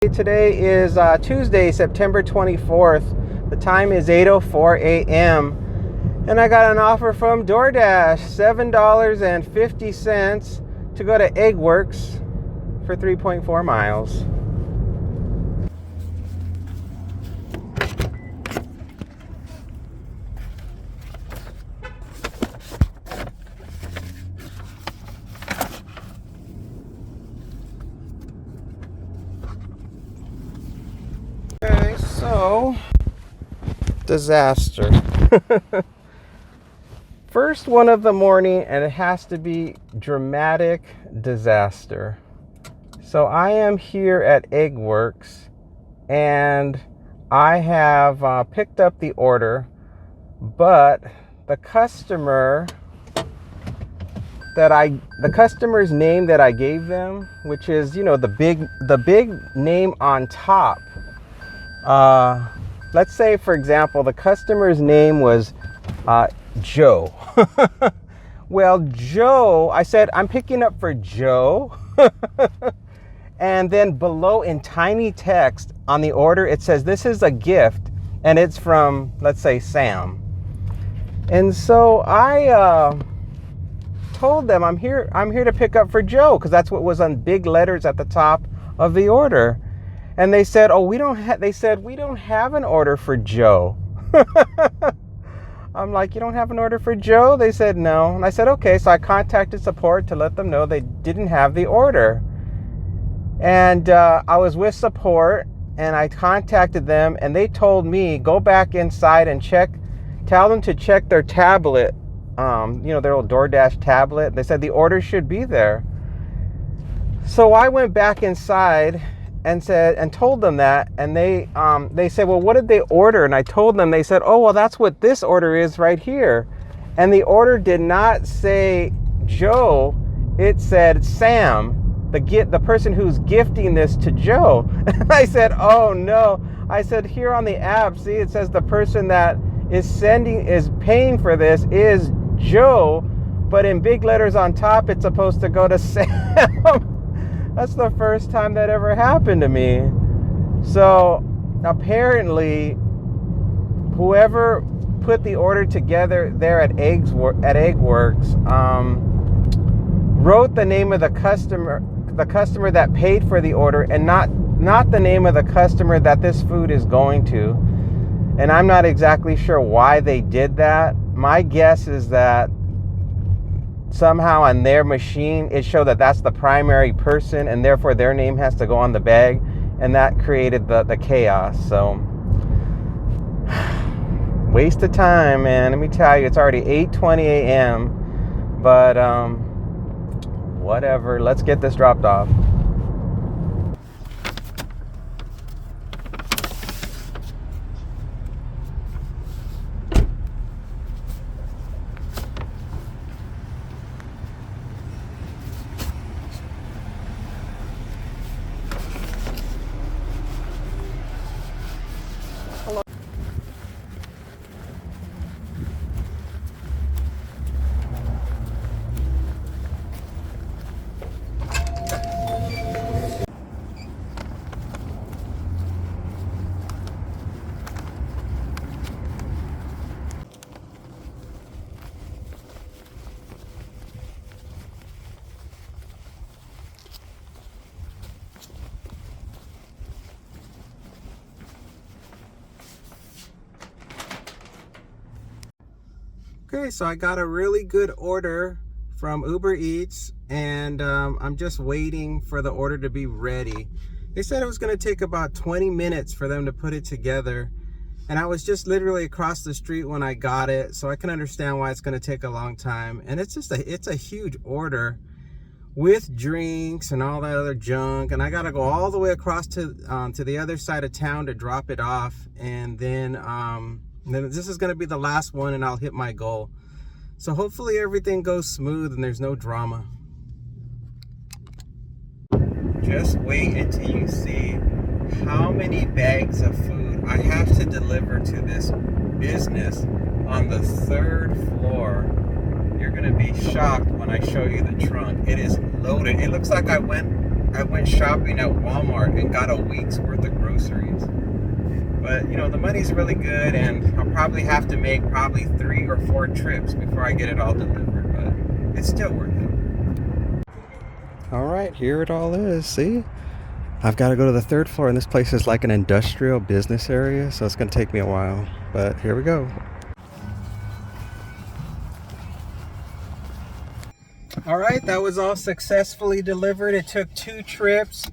Today is Tuesday, September 24th. The time is 8:04 a.m. and I got an offer from DoorDash, $7.50 to go to Eggworks for 3.4 miles. Okay, so disaster. First one of the morning, and it has to be dramatic disaster. So I am here at Eggworks, and I have picked up the order, but the customer's name that I gave them, which is, you know, the big name on top. Let's say, for example, the customer's name was Joe. Well, Joe, I said, I'm picking up for Joe. And then below in tiny text on the order, it says, this is a gift, and it's from, let's say, Sam. And so I told them I'm here to pick up for Joe, because that's what was on big letters at the top of the order. And they said, oh, we don't have an order for Joe. I'm like, you don't have an order for Joe? They said no. And I said, okay. So I contacted support to let them know they didn't have the order. And I was with support, and I contacted them, and they told me, go back inside and tell them to check their tablet, their old DoorDash tablet. They said the order should be there. So I went back inside and told them that, and they said, well, what did they order? And I told them. They said, oh, well, that's what this order is right here. And the order did not say Joe, it said Sam, the person who's gifting this to Joe. And I said, oh no. I said, here on the app, see, it says the person that is paying for this is Joe, but in big letters on top it's supposed to go to Sam. That's the first time that ever happened to me. So apparently, whoever put the order together there at Eggworks wrote the name of the customer that paid for the order, and not the name of the customer that this food is going to. And I'm not exactly sure why they did that. My guess is that somehow on their machine it showed that that's the primary person, and therefore their name has to go on the bag, and that created the chaos. So waste of time, man. Let me tell you, it's already 8:20 a.m. but whatever, let's get this dropped off. Okay, so I got a really good order from Uber Eats, and I'm just waiting for the order to be ready. They said it was going to take about 20 minutes for them to put it together, and I was just literally across the street when I got it, so I can understand why it's going to take a long time. And it's a huge order with drinks and all that other junk, and I got to go all the way across to the other side of town to drop it off, and then this is going to be the last one, and I'll hit my goal. So hopefully everything goes smooth and there's no drama. Just wait until you see how many bags of food I have to deliver to this business on the 3rd floor. You're going to be shocked when I show you the trunk. It is loaded. It looks like I went I went shopping at Walmart and got a week's worth of groceries. But you know, the money's really good, and I'll probably have to make probably 3 or 4 trips before I get it all delivered, but it's still worth it. All right, here it all is. See, I've got to go to the 3rd floor, and this place is like an industrial business area, so it's going to take me a while, but here we go. All right, that was all successfully delivered. It took 2 trips,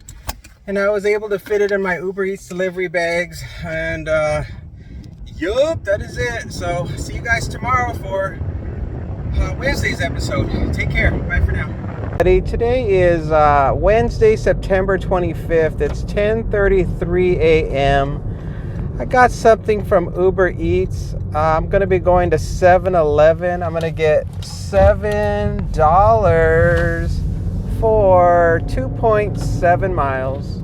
and I was able to fit it in my Uber Eats delivery bags. And yup, that is it. So see you guys tomorrow for Wednesday's episode. Take care. Bye for now. Today is Wednesday, September 25th. It's 10:33 a.m. I got something from Uber Eats. I'm going to be going to 7-Eleven. I'm going to get $7 for 2.7 miles.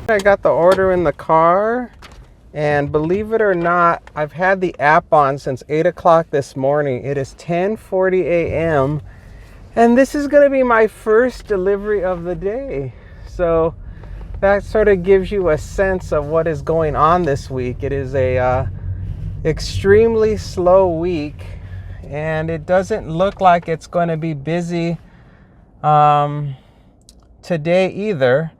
I got the order in the car. And believe it or not, I've had the app on since 8 o'clock this morning. It is 10:40 a.m. And this is going to be my first delivery of the day. So that sort of gives you a sense of what is going on this week. It is a extremely slow week. And it doesn't look like it's going to be busy today either.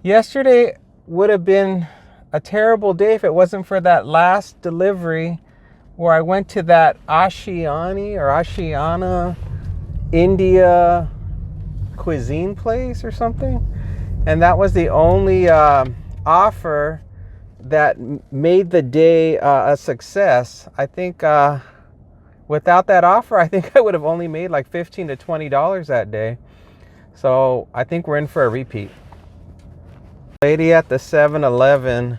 Yesterday would have been a terrible day if it wasn't for that last delivery where I went to that Ashiana India cuisine place or something, and that was the only offer that made the day a success. I think without that offer, I think I would have only made like $15 to $20 that day. So I think we're in for a repeat. Lady at the 7-Eleven,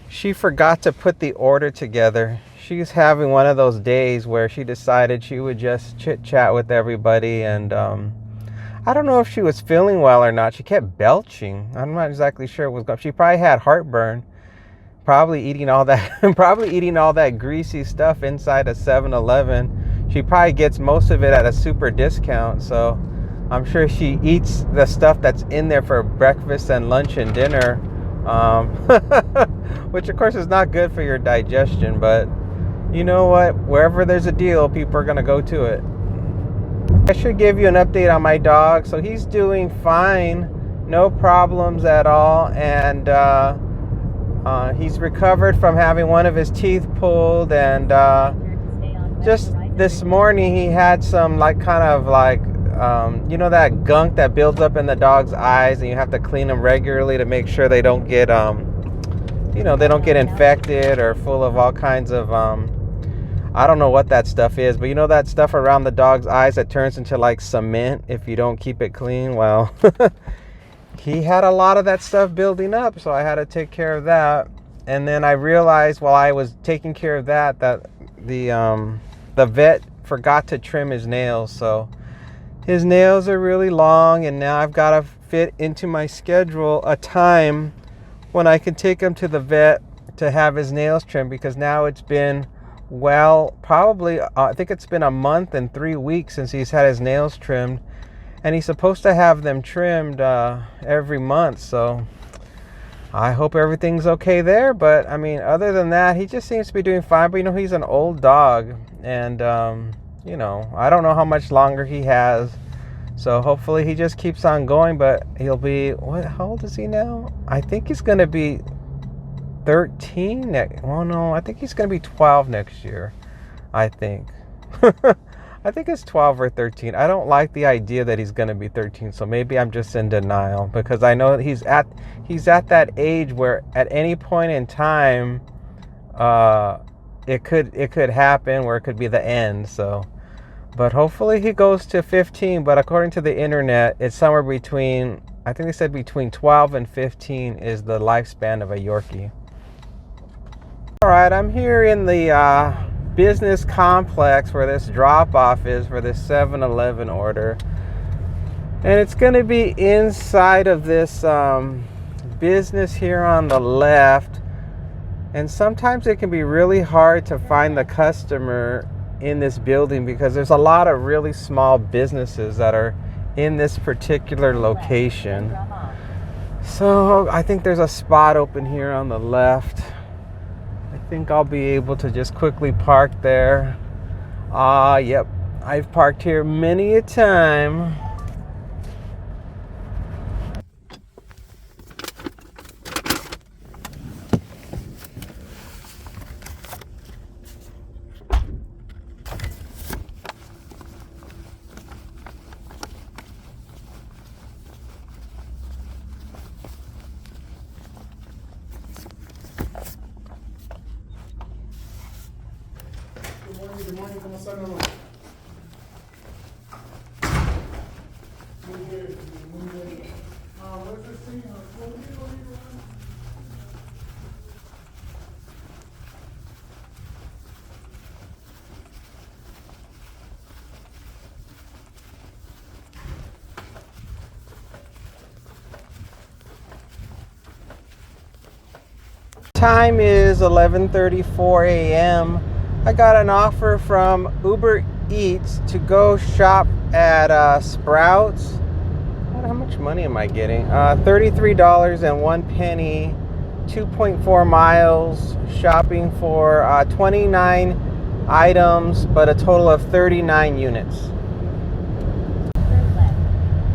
she forgot to put the order together. She's having one of those days where she decided she would just chit chat with everybody, and I don't know if she was feeling well or not. She kept belching. I'm not exactly sure what was going on. She probably had heartburn, probably eating all that greasy stuff inside a 7-Eleven. She probably gets most of it at a super discount, so I'm sure she eats the stuff that's in there for breakfast and lunch and dinner, which of course is not good for your digestion, but you know what? Wherever there's a deal, people are going to go to it. I should give you an update on my dog. So he's doing fine, no problems at all, and he's recovered from having one of his teeth pulled, and just this morning he had some you know that gunk that builds up in the dog's eyes, and you have to clean them regularly to make sure they don't get they don't get infected or full of all kinds of I don't know what that stuff is, but you know that stuff around the dog's eyes that turns into like cement if you don't keep it clean? Well, he had a lot of that stuff building up, so I had to take care of that. And then I realized while I was taking care of that the vet forgot to trim his nails, so his nails are really long, and now I've got to fit into my schedule a time when I can take him to the vet to have his nails trimmed, because now it's been, probably I think it's been a month and 3 weeks since he's had his nails trimmed, and he's supposed to have them trimmed every month, so I hope everything's okay there. But I mean, other than that, he just seems to be doing fine. But he's an old dog, and I don't know how much longer he has, so hopefully he just keeps on going. But he'll be, how old is he now? I think he's going to be 13 I think he's going to be 12 next year, I think. I think it's 12 or 13. I don't like the idea that he's going to be 13, so maybe I'm just in denial, because I know he's at that age where at any point in time it could happen where it could be the end. So, but hopefully he goes to 15. But according to the internet, it's somewhere between, I think they said between 12 and 15 is the lifespan of a Yorkie. All right, I'm here in the business complex where this drop-off is for this 7-Eleven order. And it's going to be inside of this business here on the left. And sometimes it can be really hard to find the customer in this building because there's a lot of really small businesses that are in this particular location. So I think there's a spot open here on the left. I think I'll be able to just quickly park there. Yep, I've parked here many a time. Good morning, ¿cómo están? Muy bien, muy bien. What's this thing? Time is 11:34 a.m. I got an offer from Uber Eats to go shop at Sprouts. How much money am I getting? $33.01, 2.4 miles, shopping for 29 items, but a total of 39 units.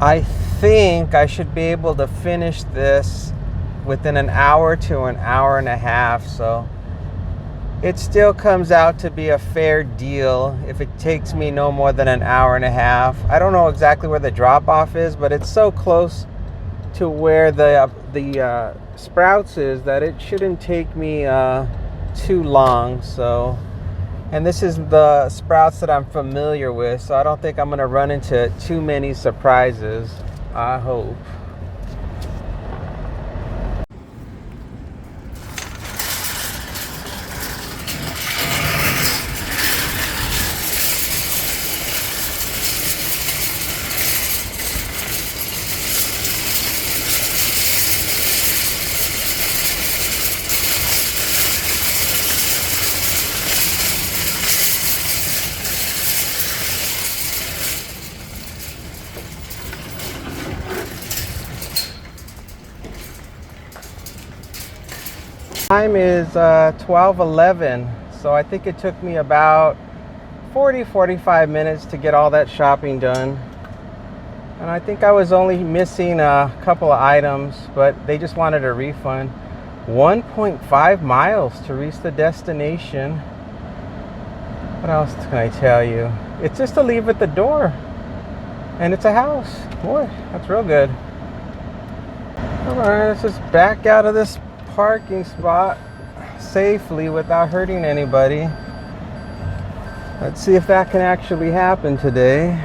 I think I should be able to finish this within an hour to an hour and a half, so it still comes out to be a fair deal if it takes me no more than an hour and a half. I don't know exactly where the drop-off is, but it's so close to where the Sprouts is that it shouldn't take me too long. So, and this is the Sprouts that I'm familiar with, so I don't think I'm going to run into too many surprises, I hope. Time is 12:11, so I think it took me about 45 minutes to get all that shopping done. And I think I was only missing a couple of items, but they just wanted a refund. 1.5 miles to reach the destination. What else can I tell you? It's just to leave at the door, and it's a house. Boy, that's real good. All right, let's just back out of this parking spot safely without hurting anybody. Let's see if that can actually happen today.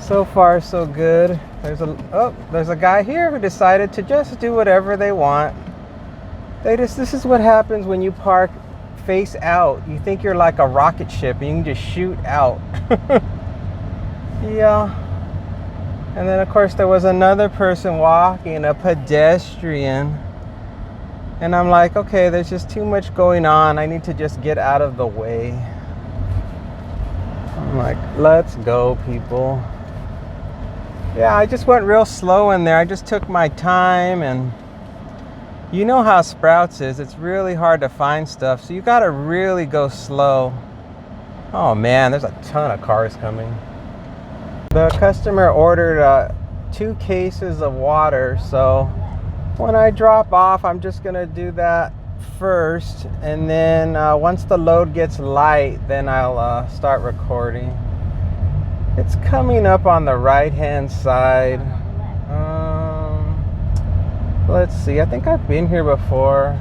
So far so good. There's a guy here who decided to just do whatever they want. This is what happens when you park face out. You think you're like a rocket ship and you can just shoot out. Yeah. And then of course there was another person walking, a pedestrian. And I'm like, okay, there's just too much going on. I need to just get out of the way. I'm like, let's go, people. Yeah, I just went real slow in there. I just took my time, and you know how Sprouts is. It's really hard to find stuff, so you gotta really go slow. Oh man, there's a ton of cars coming. The customer ordered 2 cases of water, so when I drop off, I'm just gonna do that first, and then once the load gets light, then I'll start recording. It's coming up on the right hand side. Let's see, I think I've been here before.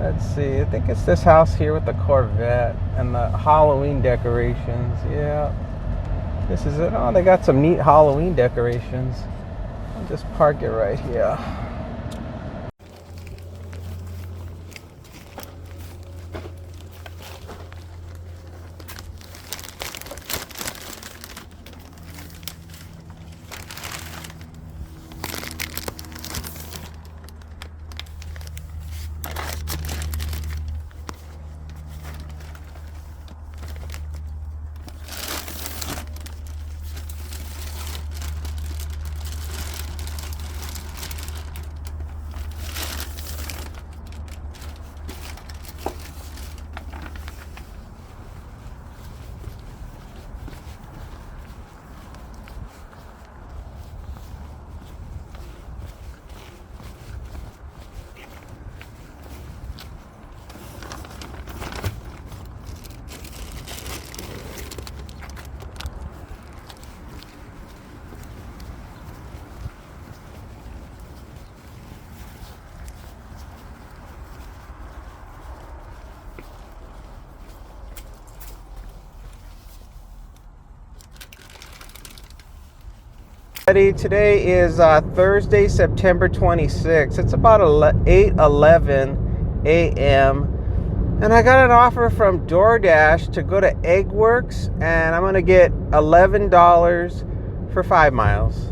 Let's see, I think it's this house here with the Corvette and the Halloween decorations. Yeah, this is it. Oh, they got some neat Halloween decorations. I'll just park it right here. Today is Thursday, September 26th. It's about 8:11 a.m. and I got an offer from DoorDash to go to Eggworks, and I'm going to get $11 for 5 miles.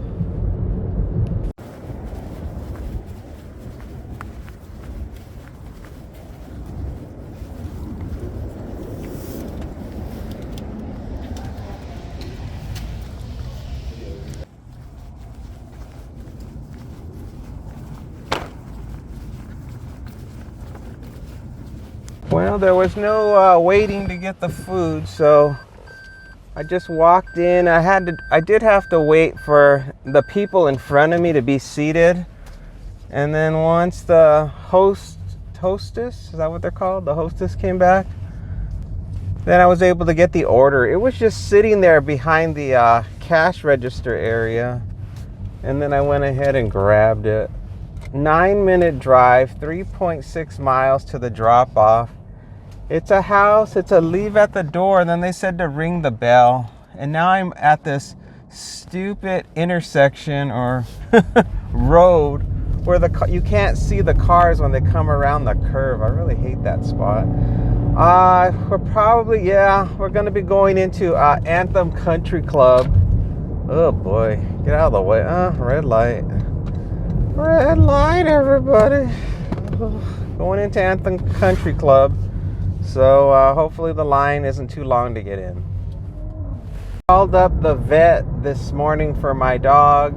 Well, there was no waiting to get the food, so I just walked in. I did have to wait for the people in front of me to be seated, and then once the hostess, is that what they're called? The hostess came back, then I was able to get the order. It was just sitting there behind the cash register area, and then I went ahead and grabbed it. 9-minute drive, 3.6 miles to the drop off. It's a house, it's a leave at the door, and then they said to ring the bell. And now I'm at this stupid intersection or road where you can't see the cars when they come around the curve. I really hate that spot. We're gonna be going into Anthem Country Club. Oh boy, get out of the way. Red light. Red light, everybody. Going into Anthem Country Club. So hopefully the line isn't too long to get in. Called up the vet this morning for my dog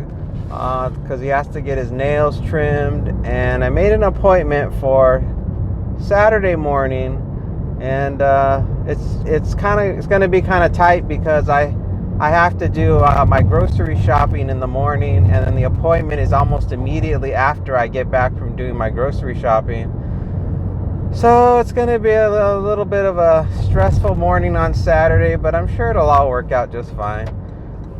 because he has to get his nails trimmed, and I made an appointment for Saturday morning, and it's going to be kind of tight because I have to do my grocery shopping in the morning, and then the appointment is almost immediately after I get back from doing my grocery shopping. So it's going to be a little bit of a stressful morning on Saturday, but I'm sure it'll all work out just fine.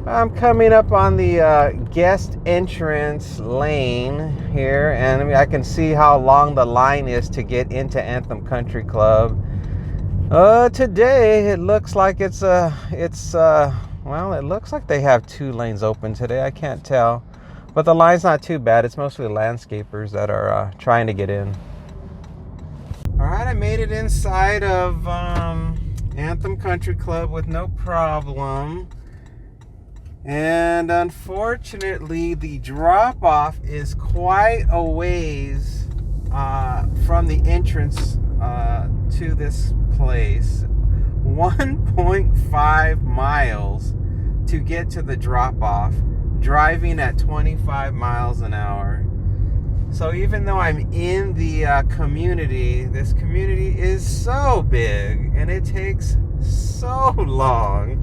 I'm coming up on the guest entrance lane here, and I can see how long the line is to get into Anthem Country Club. Today it looks like it looks like they have 2 lanes open today. I can't tell, but the line's not too bad. It's mostly landscapers that are trying to get in. All right, I made it inside of Anthem Country Club with no problem. And unfortunately, the drop-off is quite a ways from the entrance to this place. 1.5 miles to get to the drop-off, driving at 25 miles an hour. So even though I'm in the community, this community is so big and it takes so long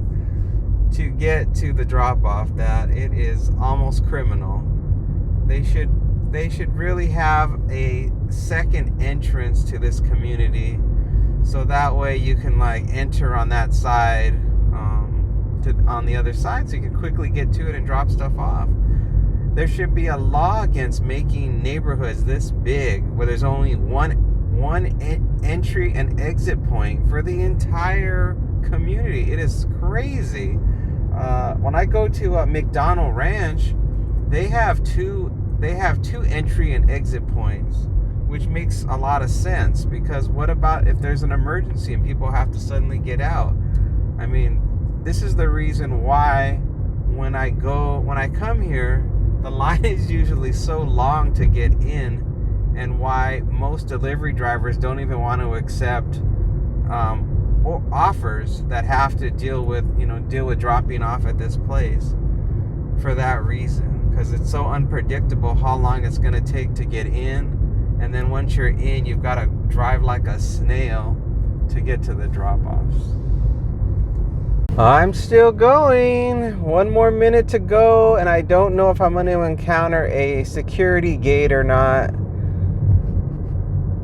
to get to the drop-off that it is almost criminal. They should really have a second entrance to this community, so that way you can enter on that side, on the other side, so you can quickly get to it and drop stuff off. There should be a law against making neighborhoods this big where there's only one entry and exit point for the entire community. It is crazy. When I go to McDonald Ranch, they have two entry and exit points, which makes a lot of sense, because what about if there's an emergency and people have to suddenly get out? I mean, this is the reason why when I come here, the line is usually so long to get in, and why most delivery drivers don't even want to accept offers that have to deal with dropping off at this place, for that reason, because it's so unpredictable how long it's going to take to get in, and then once you're in, you've got to drive like a snail to get to the drop-offs. I'm still going. 1 more minute to go, and I don't know if I'm going to encounter a security gate or not.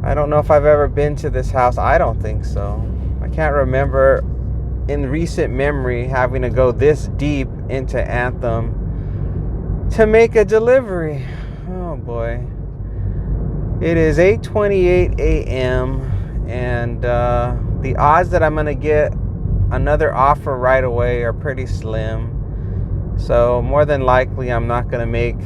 I don't know if I've ever been to this house. I don't think so. I can't remember in recent memory having to go this deep into Anthem to make a delivery. Oh boy. It is 8:28 a.m. and the odds that I'm going to get another offer right away are pretty slim. So more than likely, I'm not going to make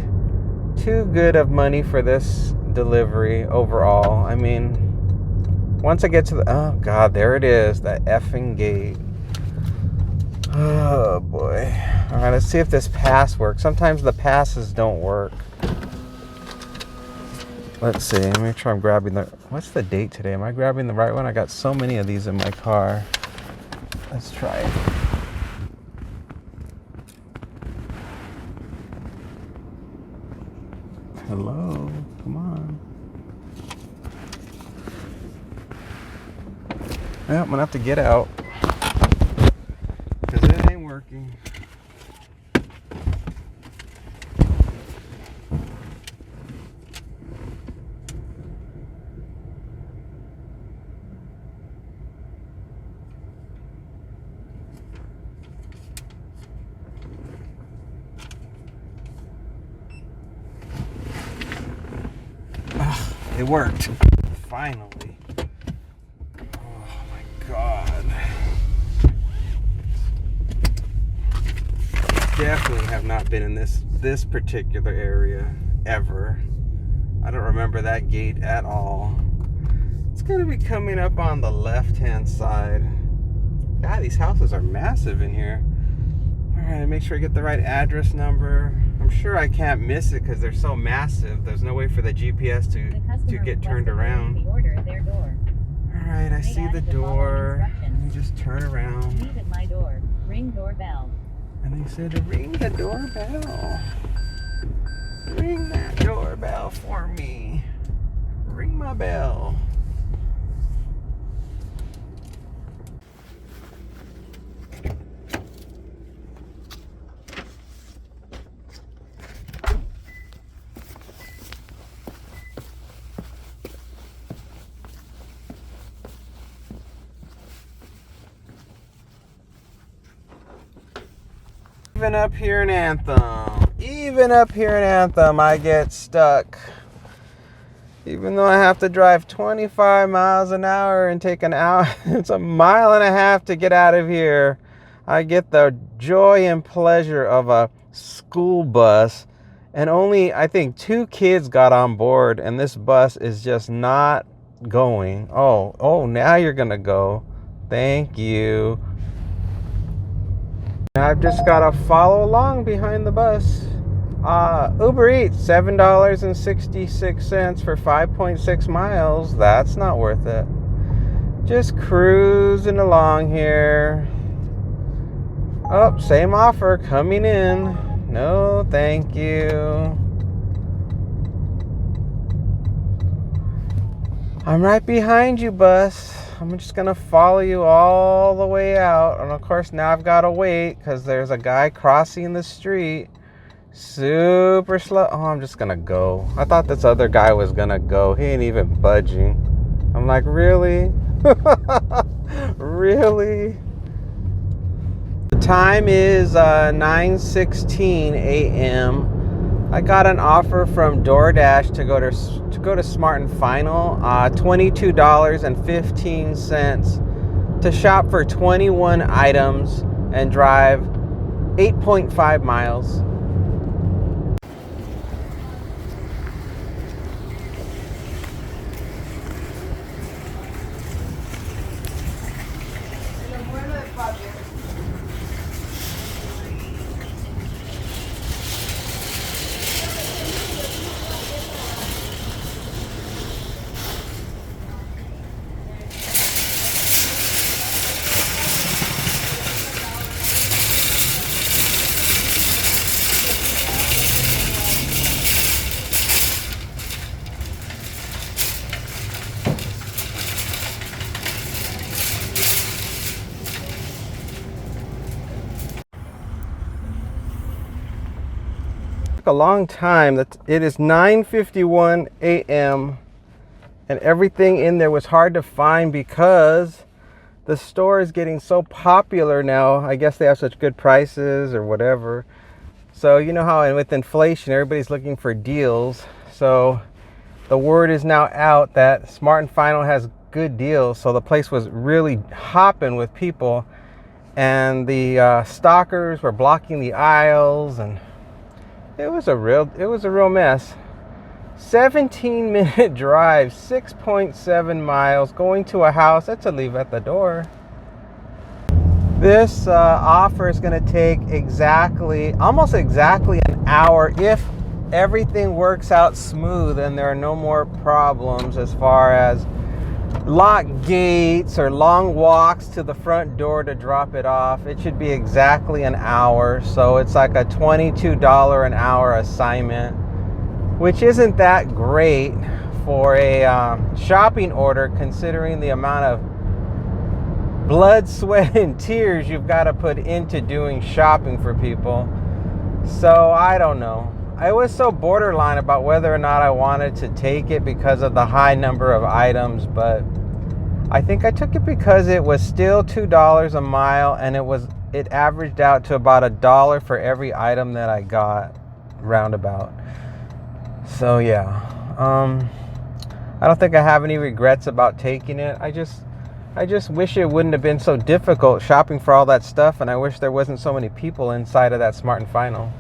too good of money for this delivery overall. I mean, once I get to the... Oh, God, there it is. That effing gate. Oh, boy. All right, let's see if this pass works. Sometimes the passes don't work. Let's see. Let me try grabbing the... What's the date today? Am I grabbing the right one? I got so many of these in my car. Let's try it. Hello? Come on. Well, I'm going to have to get out. Because it ain't working. It worked. Finally. Oh my God. Definitely have not been in this particular area ever. I don't remember that gate at all. It's gonna be coming up on the left-hand side. God, these houses are massive in here. All right, make sure I get the right address number. I'm sure I can't miss it because they're so massive. There's no way for the GPS to get turned around. All right, I see the door. Let me just turn around. Leave at my door. Ring doorbell. And they said to ring the doorbell. Ring that doorbell for me. Ring my bell. Even up here in Anthem, I get stuck. Even though I have to drive 25 miles an hour and take an hour, it's a mile and a half to get out of here. I get the joy and pleasure of a school bus, and only, I think, 2 kids got on board, and this bus is just not going. Oh, now you're gonna go. Thank you. I've just got to follow along behind the bus. Uber Eats, $7.66 for 5.6 miles. That's not worth it. Just cruising along here. Oh, same offer coming in. No, thank you. I'm right behind you, bus. I'm just going to follow you all the way out. And of course, now I've got to wait because there's a guy crossing the street. Super slow. Oh, I'm just going to go. I thought this other guy was going to go. He ain't even budging. I'm like, really? Really? The time is 9:16 a.m. I got an offer from DoorDash to go to Smart and Final, $22.15 to shop for 21 items and drive 8.5 miles. A long time. That it is 9:51 a.m. and everything in there was hard to find because the store is getting so popular now. I guess they have such good prices or whatever. So you know how with inflation everybody's looking for deals. So the word is now out that Smart and Final has good deals. So the place was really hopping with people. and the stalkers were blocking the aisles, and it was a real mess. 17-minute drive, 6.7 miles, going to a house that's a leave at the door. This offer is going to take almost exactly an hour if everything works out smooth and there are no more problems as far as locked gates or long walks to the front door to drop it off. It should be exactly an hour, so it's like a $22 an hour assignment, which isn't that great for a shopping order, considering the amount of blood, sweat, and tears you've got to put into doing shopping for people. So I don't know. I was so borderline about whether or not I wanted to take it because of the high number of items, but I think I took it because it was still $2 a mile, and it averaged out to about $1 for every item that I got, roundabout. So yeah, I don't think I have any regrets about taking it. I just wish it wouldn't have been so difficult shopping for all that stuff, and I wish there wasn't so many people inside of that Smart and Final.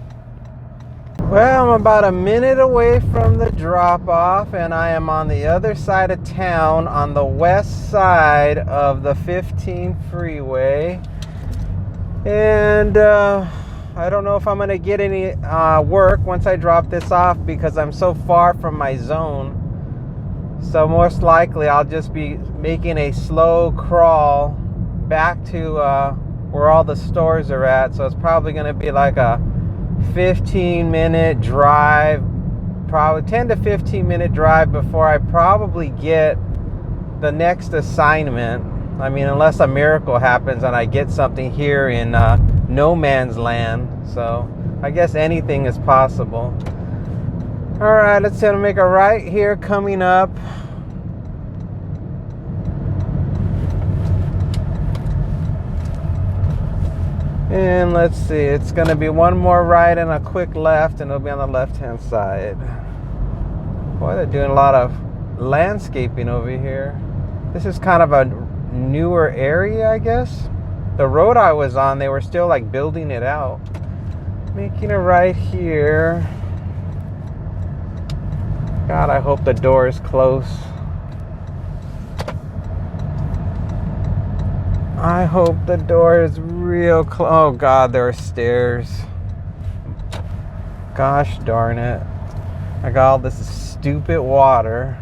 Well, I'm about a minute away from the drop-off, and I am on the other side of town on the west side of the 15 freeway. And I don't know if I'm going to get any work once I drop this off because I'm so far from my zone. So most likely I'll just be making a slow crawl back to where all the stores are at. So it's probably going to be like a 15-minute drive, probably 10 to 15-minute drive before I probably get the next assignment. I mean, unless a miracle happens and I get something here in no man's land. So I guess anything is possible. All right, let's make a right here coming up. And let's see, it's going to be one more right and a quick left, and it'll be on the left-hand side. Boy, they're doing a lot of landscaping over here. This is kind of a newer area, I guess. The road I was on, they were still like building it out. Making a right here. God, I hope the door is close. I hope the door is real close. Oh God, there are stairs. Gosh darn it. I got all this stupid water.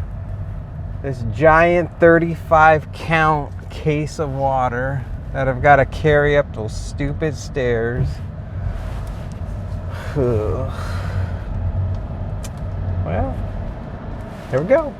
This giant 35 count case of water that I've got to carry up those stupid stairs. Well, here we go.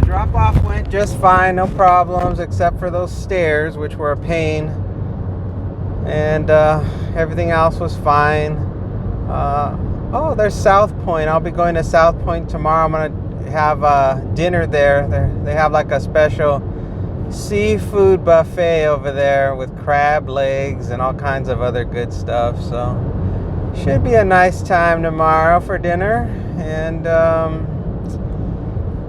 Drop-off went just fine, no problems, except for those stairs, which were a pain. And everything else was fine. Oh, there's South Point. I'll be going to South Point tomorrow. I'm going to have dinner there. They have like a special seafood buffet over there with crab legs and all kinds of other good stuff. So should be a nice time tomorrow for dinner. And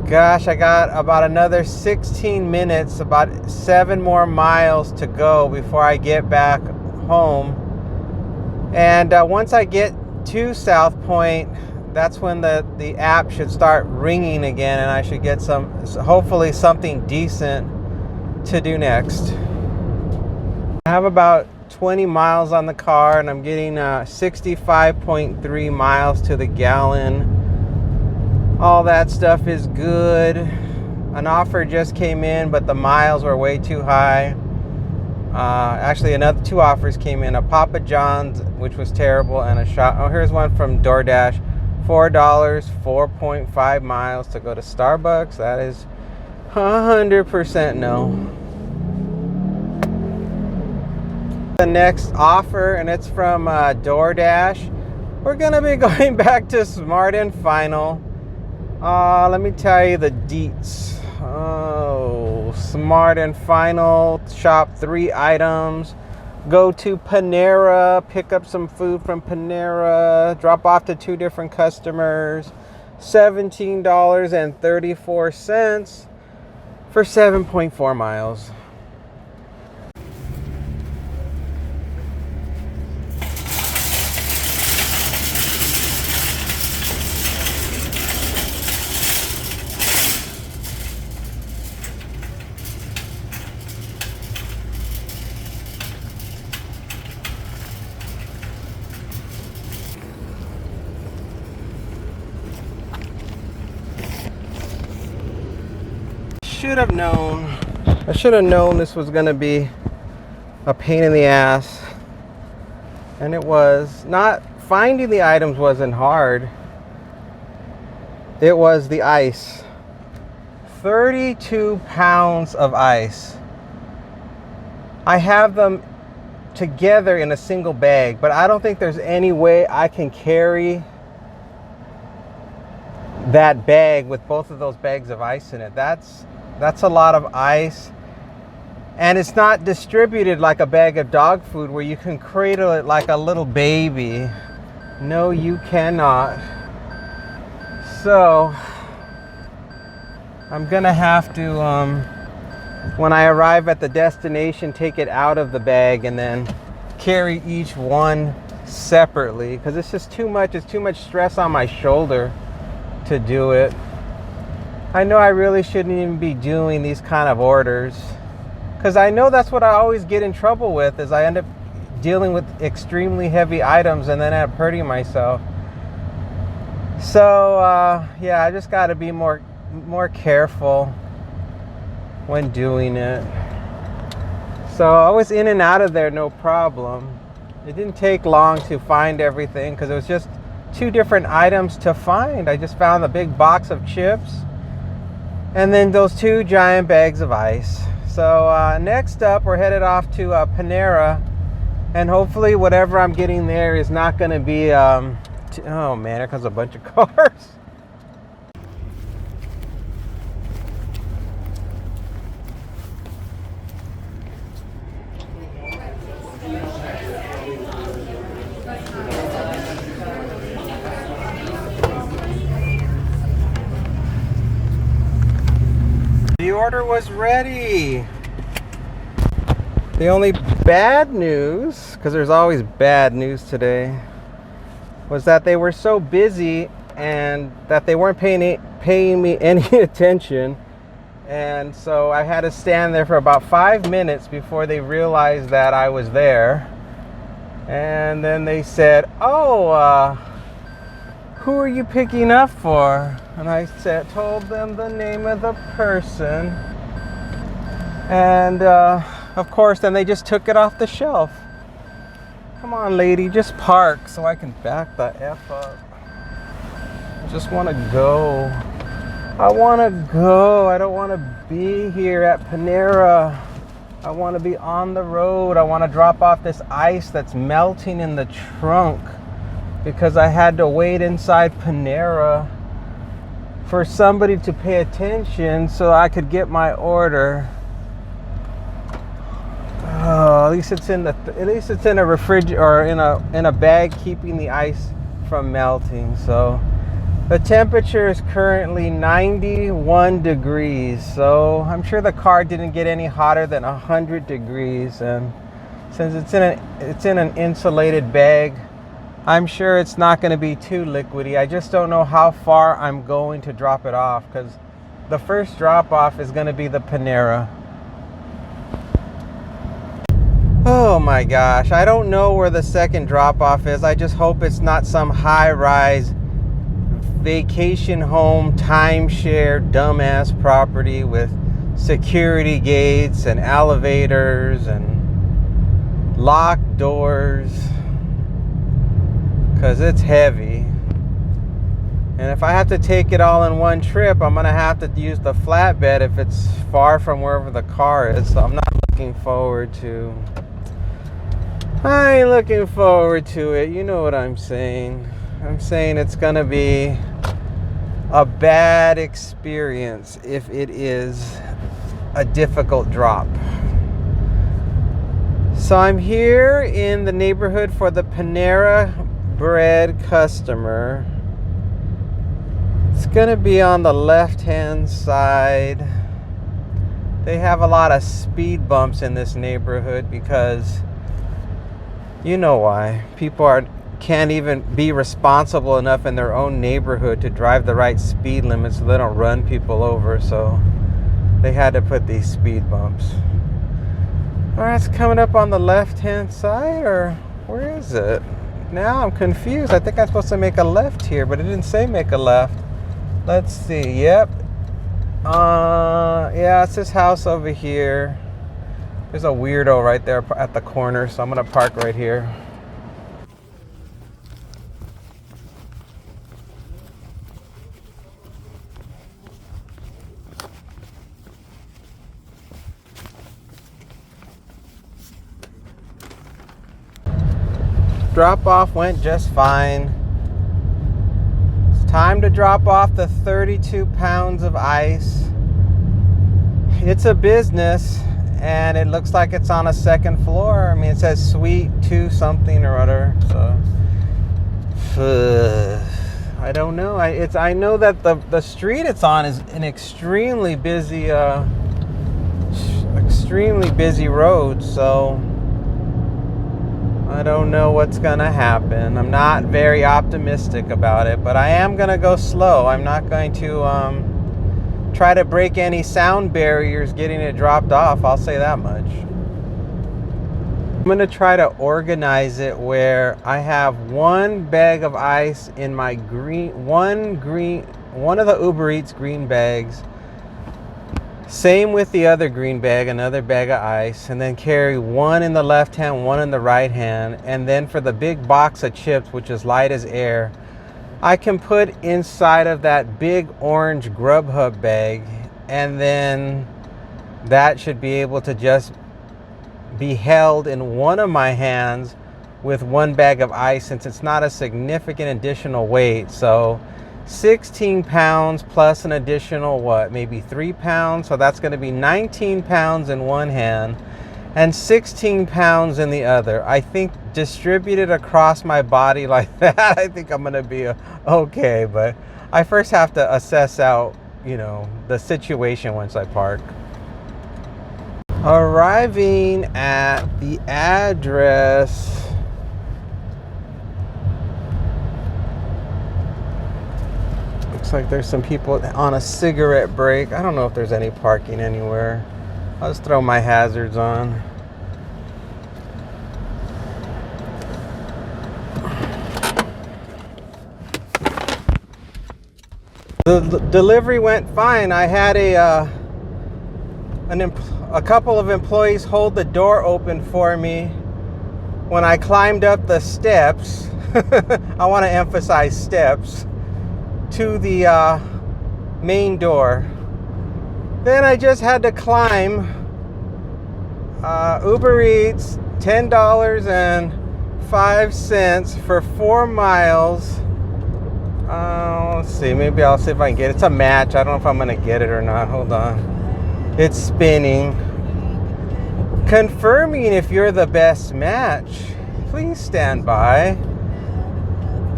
gosh, I got about another 16 minutes, about 7 more miles to go before I get back home. And once I get to South Point, that's when the app should start ringing again, and I should get hopefully something decent to do next. I have about 20 miles on the car, and I'm getting 65.3 miles to the gallon. All that stuff is good. An offer just came in, but the miles were way too high. Actually, another 2 offers came in: a Papa John's, which was terrible, and a shot. Oh, here's one from DoorDash: $4, 4.5 miles to go to Starbucks. That is 100% no. The next offer, and it's from DoorDash. We're gonna be going back to Smart and Final. Let me tell you the deets. Oh, Smart and Final, shop 3 items, go to Panera, pick up some food from Panera, drop off to 2 different customers, $17.34 for 7.4 miles. I should have known this was gonna be a pain in the ass, and it was. Not finding the items wasn't hard. It was the ice. 32 pounds of ice. I have them together in a single bag, but I don't think there's any way I can carry that bag with both of those bags of ice in it. That's a lot of ice, and it's not distributed like a bag of dog food where you can cradle it like a little baby. No, you cannot. So I'm gonna have to, when I arrive at the destination, take it out of the bag and then carry each one separately, because it's just too much. It's too much stress on my shoulder to do it. I know I really shouldn't even be doing these kind of orders, because I know that's what I always get in trouble with, is I end up dealing with extremely heavy items and then end up hurting myself. So yeah, I just got to be more careful when doing it. So I was in and out of there, no problem. It didn't take long to find everything, because it was just 2 different items to find. I just found a big box of chips and then those 2 giant bags of ice. So next up, we're headed off to Panera, and hopefully whatever I'm getting there is not going to be oh man, here comes a bunch of cars. The order was ready. The only bad news, because there's always bad news today, was that they were so busy and that they weren't paying me any attention. And so I had to stand there for about 5 minutes before they realized that I was there. And then they said, "Oh, who are you picking up for?" And I told them the name of the person. And of course, then they just took it off the shelf. Come on, lady, just park so I can back the F up. I just want to go. I want to go. I don't want to be here at Panera. I want to be on the road. I want to drop off this ice that's melting in the trunk, because I had to wait inside Panera for somebody to pay attention so I could get my order. Oh, at least it's in a refrigerator, or in a bag, keeping the ice from melting. So the temperature is currently 91 degrees. So I'm sure the car didn't get any hotter than 100 degrees. And since it's in an insulated bag, I'm sure it's not going to be too liquidy. I just don't know how far I'm going to drop it off, because the first drop off is going to be the Panera. Oh my gosh, I don't know where the second drop off is. I just hope it's not some high-rise vacation home timeshare dumbass property with security gates and elevators and locked doors, because it's heavy. And if I have to take it all in one trip, I'm gonna have to use the flatbed if it's far from wherever the car is. So I'm not looking forward to. I ain't looking forward to it. You know what I'm saying. I'm saying it's gonna be a bad experience if it is a difficult drop. So I'm here in the neighborhood for the Panera Bread customer. It's gonna be on the left-hand side. They have a lot of speed bumps in this neighborhood because you know why. People can't even be responsible enough in their own neighborhood to drive the right speed limit so they don't run people over. So they had to put these speed bumps. All right, it's coming up on the left-hand side, or where is it? Now I'm confused. I think I'm supposed to make a left here, but it didn't say make a left. Let's see. Yep. Yeah, it's this house over here. There's a weirdo right there at the corner, so I'm gonna park right here. Drop off went just fine. It's time to drop off the 32 pounds of ice. It's a business and it looks like it's on a second floor. I mean, it says suite 2 something or other. So I don't know. I know that the street it's on is an extremely busy road, so I don't know what's gonna happen. I'm not very optimistic about it, but I am gonna go slow. I'm not going to try to break any sound barriers getting it dropped off. I'll say that much. I'm gonna try to organize it where I have one bag of ice in my one of the Uber Eats green bags. Same with the other green bag, another bag of ice, and then carry one in the left hand, one in the right hand. And then for the big box of chips, which is light as air, I can put inside of that big orange Grubhub bag, and then that should be able to just be held in one of my hands with one bag of ice, since it's not a significant additional weight. So 16 pounds plus an additional, maybe 3 pounds. So that's going to be 19 pounds in one hand and 16 pounds in the other. I think distributed across my body like that, I think I'm going to be okay. But I first have to assess out, the situation once I park. Arriving at the address. Looks like there's some people on a cigarette break. I don't know if there's any parking anywhere. I'll just throw my hazards on. The delivery went fine. I had a couple of employees hold the door open for me when I climbed up the steps. I want to emphasize steps to the main door. Then I just had to climb Uber Eats, $10.05 for 4 miles. Let's see, maybe I'll see if I can get it. It's a match. I don't know if I'm gonna get it or not. Hold on. It's spinning. Confirming if you're the best match. Please stand by.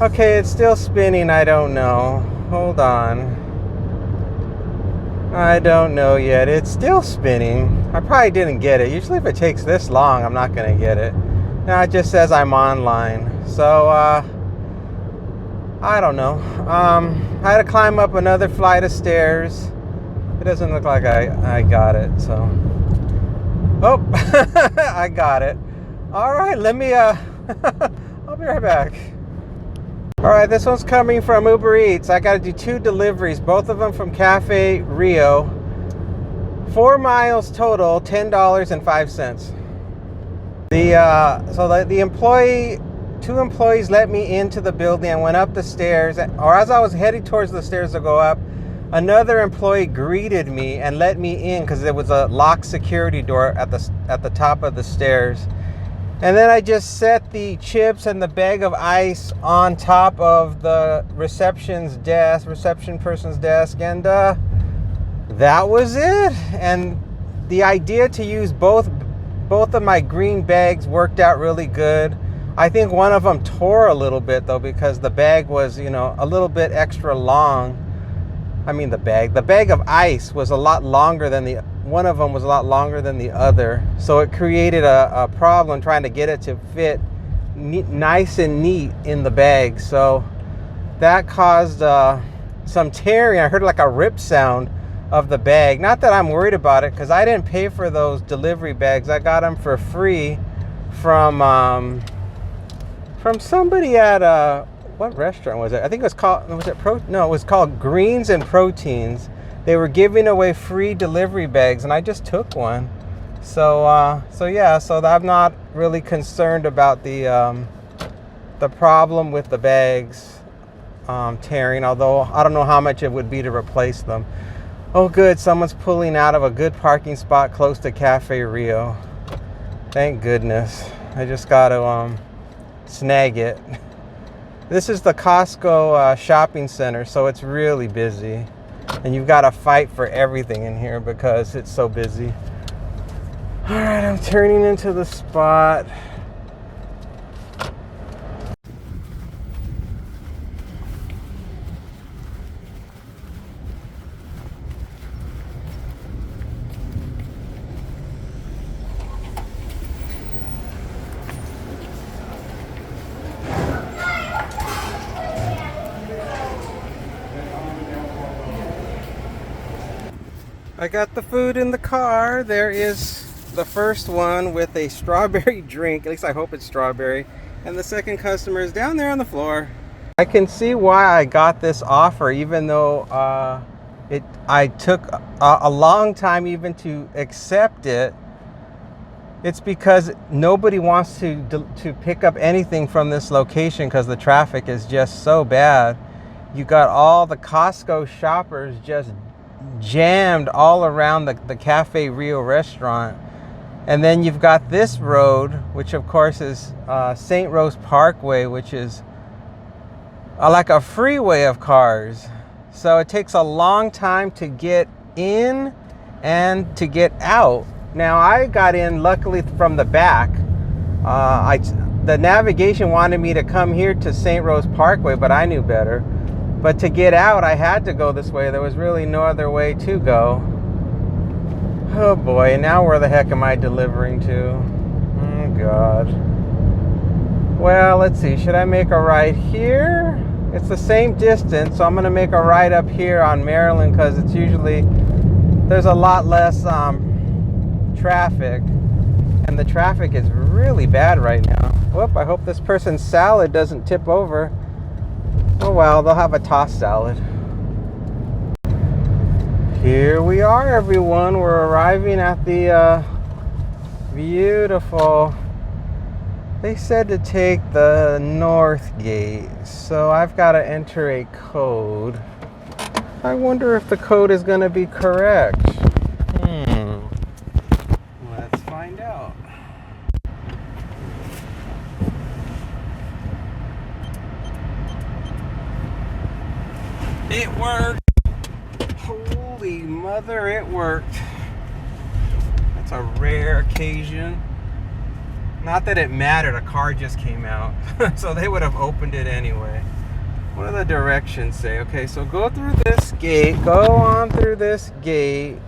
Okay, it's still spinning. I don't know. Hold on. I don't know yet. It's still spinning. I probably didn't get it. Usually if it takes this long, I'm not going to get it. Now it just says I'm online. So, I don't know. I had to climb up another flight of stairs. It doesn't look like I got it, so. Oh, I got it. All right, let me, I'll be right back. All right, this one's coming from Uber Eats. I got to do 2 deliveries, both of them from Cafe Rio. 4 miles total, $10.05. Two employees let me into the building and went up the stairs, or as I was heading towards the stairs to go up, another employee greeted me and let me in because there was a locked security door at the top of the stairs. And then I just set the chips and the bag of ice on top of the reception person's desk, and that was it. And the idea to use both of my green bags worked out really good. I think one of them tore a little bit though, because the bag was, a little bit extra long. I mean, the bag of ice was a lot longer than one of them was a lot longer than the other. So it created a problem trying to get it to fit nice and neat in the bag. So that caused some tearing. I heard like a rip sound of the bag. Not that I'm worried about it, because I didn't pay for those delivery bags. I got them for free from somebody at what restaurant was it? I think it was called, it was called Greens and Proteins. They were giving away free delivery bags, and I just took one. So I'm not really concerned about the problem with the bags tearing, although I don't know how much it would be to replace them. Oh good, someone's pulling out of a good parking spot close to Cafe Rio. Thank goodness. I just got to snag it. This is the Costco shopping center, so it's really busy. And you've got to fight for everything in here because it's so busy. All right, I'm turning into the spot. I got the food in the car. There is the first one with a strawberry drink. At least I hope it's strawberry. And the second customer is down there on the floor. I can see why I got this offer, even though I took a long time even to accept it. It's because nobody wants to pick up anything from this location because the traffic is just so bad. You got all the Costco shoppers just jammed all around the Cafe Rio restaurant. And then you've got this road, which of course is St. Rose Parkway, which is like a freeway of cars. So it takes a long time to get in and to get out. Now I got in luckily from the back. The navigation wanted me to come here to St. Rose Parkway, but I knew better. But to get out, I had to go this way. There was really no other way to go. Oh boy, and now where the heck am I delivering to? Oh God. Well, let's see. Should I make a right here? It's the same distance, so I'm going to make a right up here on Maryland because it's usually, there's a lot less traffic. And the traffic is really bad right now. Whoop, I hope this person's salad doesn't tip over. Oh well, they'll have a tossed salad. Here we are, everyone. We're arriving at the beautiful, they said to take the north gate. So I've got to enter a code. I wonder if the code is going to be correct. Let's find out. It worked. Holy mother, it worked. That's a rare occasion. Not that it mattered, a car just came out. So they would have opened it anyway. What do the directions say? Okay, so go through this gate. Go on through this gate.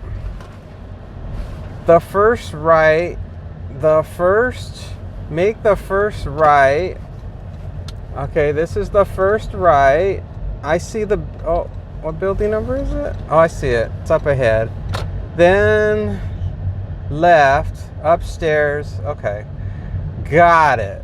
The first right. Make the first right. Okay, this is the first right. I see the, oh, what building number is it? Oh, I see it. It's up ahead. Then left, upstairs. Okay, got it.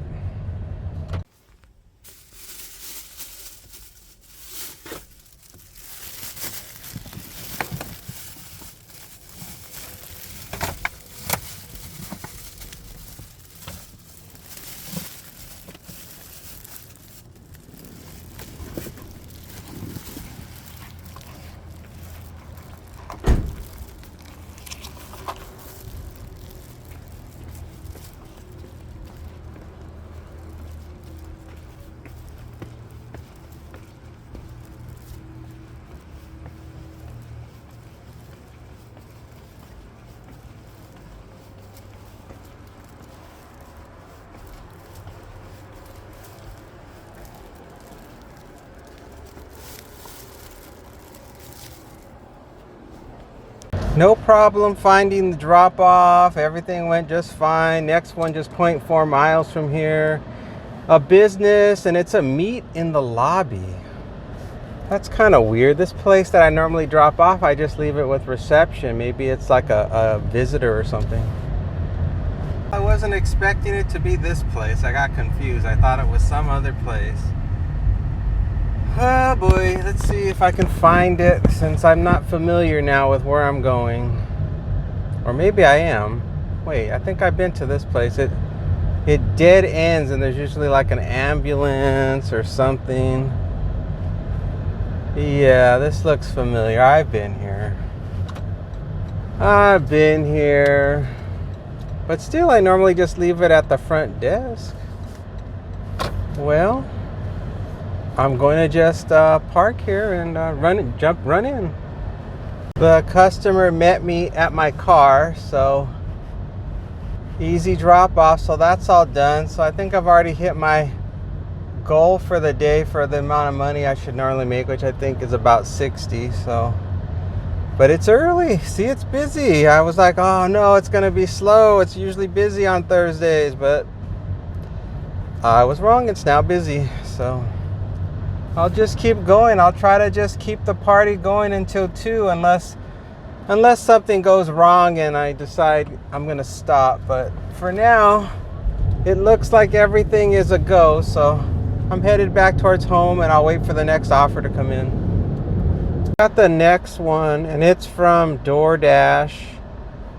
No problem finding the drop off. Everything went just fine. Next one just 0.4 miles from here. A business, and it's a meet in the lobby. That's kind of weird. This place that I normally drop off, I just leave it with reception. Maybe it's like a visitor or something. I wasn't expecting it to be this place. I got confused. I thought it was some other place. Oh boy, let's see if I can find it since I'm not familiar now with where I'm going. Or maybe I am. Wait, I think I've been to this place. It dead ends and there's usually like an ambulance or something. Yeah, this looks familiar. I've been here. But still, I normally just leave it at the front desk. Well, I'm going to just park here and run in. The customer met me at my car, so easy drop off. So that's all done. So I think I've already hit my goal for the day for the amount of money I should normally make, which I think is about 60. So, but it's early. See, it's busy. I was like, oh no, it's gonna be slow. It's usually busy on Thursdays, but I was wrong. It's now busy. So I'll just keep going. I'll try to just keep the party going until 2, unless something goes wrong and I decide I'm gonna stop. But for now, it looks like everything is a go. So I'm headed back towards home and I'll wait for the next offer to come in. Got the next one and it's from DoorDash.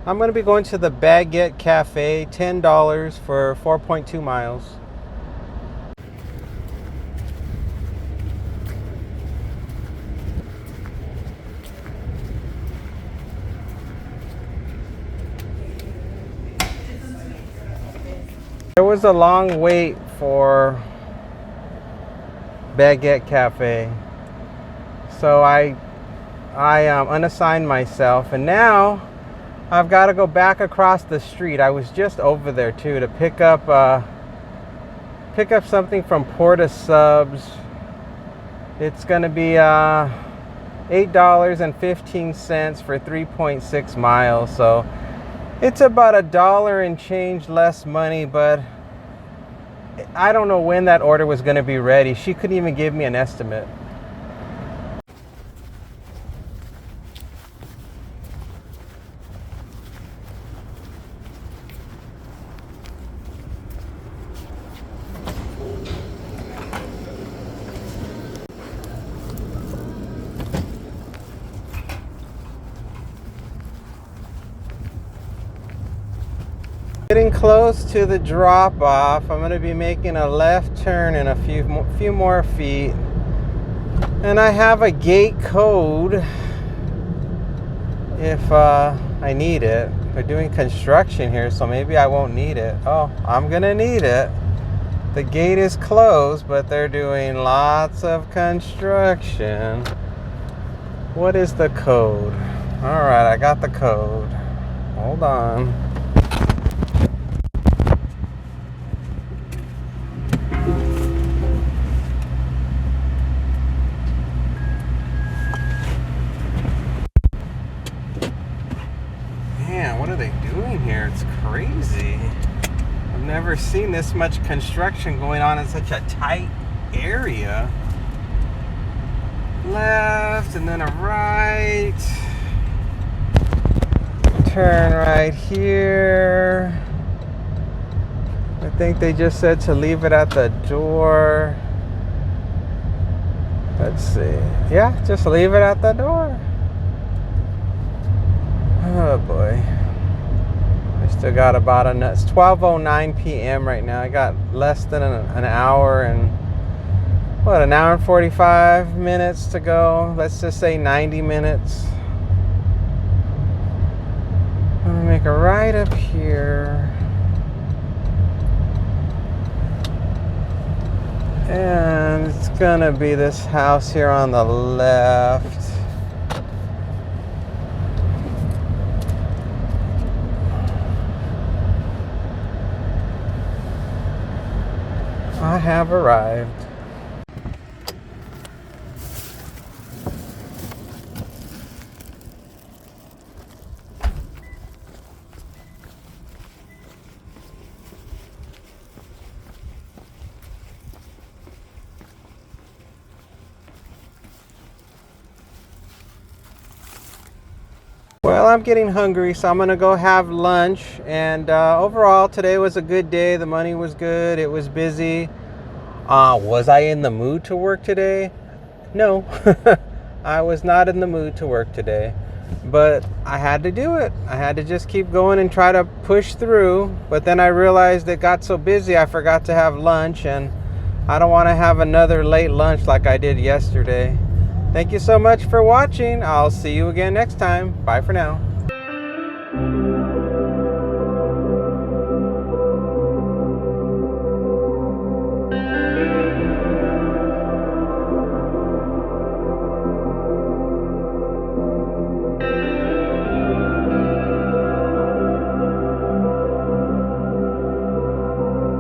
I'm going to be going to the Baguette Cafe, $10 for 4.2 miles. There was a long wait for Baguette Cafe, so I unassigned myself, and now I've got to go back across the street. I was just over there too to pick up something from Porta Subs. It's gonna be $8.15 for 3.6 miles, so it's about $1 and change less money, but I don't know when that order was going to be ready. She couldn't even give me an estimate. Getting close to the drop off. I'm going to be making a left turn in a few more feet, and I have a gate code if I need it. They're doing construction here, so maybe I won't need it. Oh, I'm gonna need it. The gate is closed, but they're doing lots of construction. What is the code? All right, I got the code. Hold on. What are they doing here? It's crazy. I've never seen this much construction going on in such a tight area. Left and then a right. Turn right here. I think they just said to leave it at the door. Let's see. Yeah, just leave it at the door. Oh boy. I still got about it's 12:09 p.m. right now. I got less than an hour and an hour and 45 minutes to go. Let's just say 90 minutes. I'm gonna make a right up here. And it's gonna be this house here on the left. I have arrived. I'm getting hungry, so I'm going to go have lunch. And overall, today was a good day. The money was good. It was busy. Was I in the mood to work today? No. I was not in the mood to work today. But I had to do it. I had to just keep going and try to push through. But then I realized it got so busy I forgot to have lunch. And I don't want to have another late lunch like I did yesterday. Thank you so much for watching. I'll see you again next time. Bye for now.